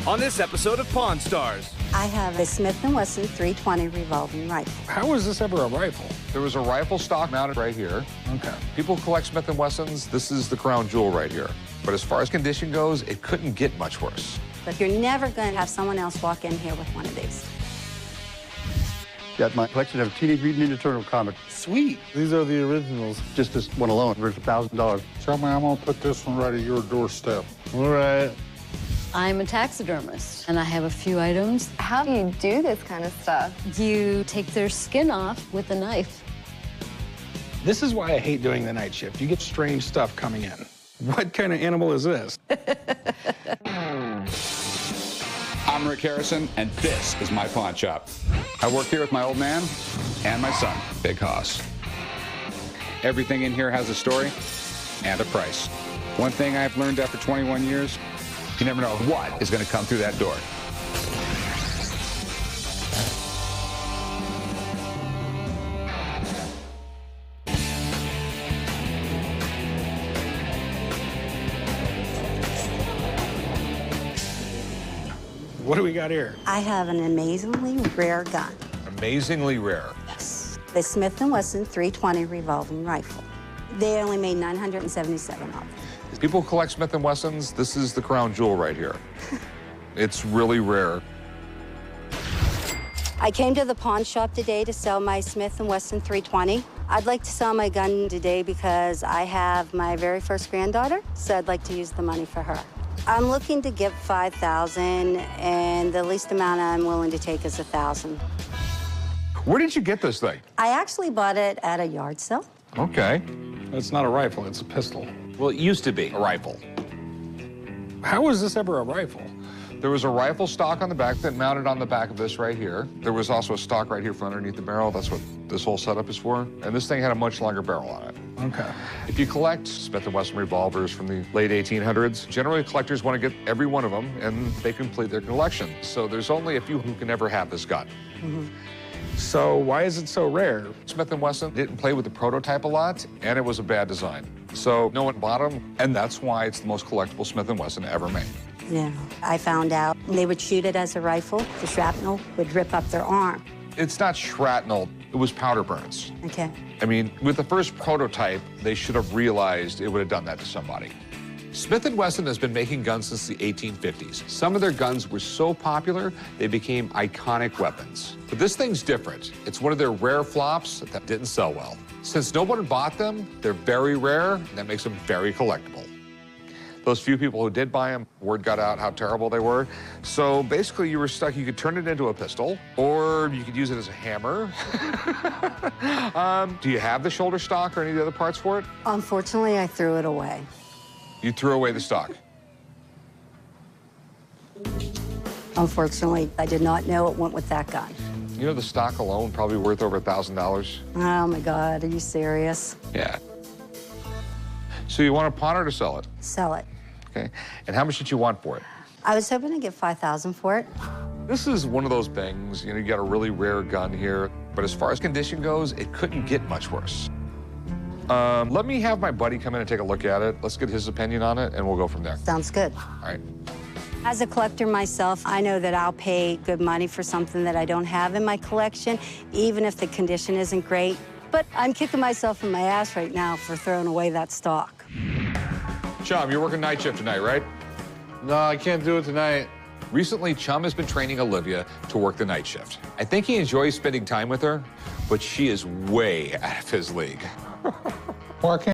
on this episode of Pawn Stars. I have a Smith & Wesson 320 revolving rifle. How was this ever a rifle? There was a rifle stock mounted right here. Okay. People who collect Smith & Wessons, this is the crown jewel right here. But as far as condition goes, it couldn't get much worse. But you're never going to have someone else walk in here with one of these. Got my collection of Teenage Mutant Ninja Turtle comics. Sweet. These are the originals. Just this one alone, worth $1,000. Tell me I'm gonna put this one right at your doorstep. All right. I'm a taxidermist, and I have a few items. How do you do this kind of stuff? You take their skin off with a knife. This is why I hate doing the night shift. You get strange stuff coming in. What kind of animal is this? I'm Rick Harrison, and this is my pawn shop. I work here with my old man and my son, Big Hoss. Everything in here has a story and a price. One thing I've learned after 21 years, you never know what is going to come through that door. What do we got here? I have an amazingly rare gun. Amazingly rare. Yes. The Smith & Wesson 320 revolving rifle. They only made 977 of them. People who collect Smith & Wessons, this is the crown jewel right here. It's really rare. I came to the pawn shop today to sell my Smith & Wesson 320. I'd like to sell my gun today because I have my very first granddaughter, so I'd like to use the money for her. I'm looking to get $5,000, and the least amount I'm willing to take is $1,000. Where did you get this thing? I actually bought it at a yard sale. Okay. It's not a rifle, it's a pistol. Well, it used to be a rifle. How was this ever a rifle? There was a rifle stock on the back that mounted on the back of this right here. There was also a stock right here for underneath the barrel. That's what this whole setup is for. And this thing had a much longer barrel on it. Okay. If you collect Smith & Wesson revolvers from the late 1800s, generally collectors want to get every one of them and they complete their collection. So there's only a few who can ever have this gun. Mm-hmm. So why is it so rare? Smith & Wesson didn't play with the prototype a lot, and it was a bad design. So no one bought them, and that's why it's the most collectible Smith & Wesson ever made. Yeah. I found out they would shoot it as a rifle. The shrapnel would rip up their arm. It's not shrapnel, it was powder burns. Okay. I mean, with the first prototype, they should have realized it would have done that to somebody. Smith & Wesson has been making guns since the 1850s. Some of their guns were so popular, they became iconic weapons. But this thing's different. It's one of their rare flops that didn't sell well. Since no one bought them, they're very rare, and that makes them very collectible. Those few people who did buy them, word got out how terrible they were. So basically you were stuck. You could turn it into a pistol, or you could use it as a hammer. Do you have the shoulder stock or any of the other parts for it? Unfortunately, I threw it away. You threw away the stock. Unfortunately, I did not know it went with that gun. You know the stock alone probably worth over $1,000? Oh my God, are you serious? Yeah. So you want to pawn or to sell it? Sell it. Okay. And how much did you want for it? I was hoping to get $5,000 for it. This is one of those things, you know, you got a really rare gun here, but as far as condition goes, it couldn't get much worse. Let me have my buddy come in and take a look at it. Let's get his opinion on it, and we'll go from there. Sounds good. All right. As a collector myself, I know that I'll pay good money for something that I don't have in my collection, even if the condition isn't great. But I'm kicking myself in my ass right now for throwing away that stock. Chum, you're working night shift tonight, right? No, I can't do it tonight. Recently, Chum has been training Olivia to work the night shift. I think he enjoys spending time with her, but she is way out of his league. Why can't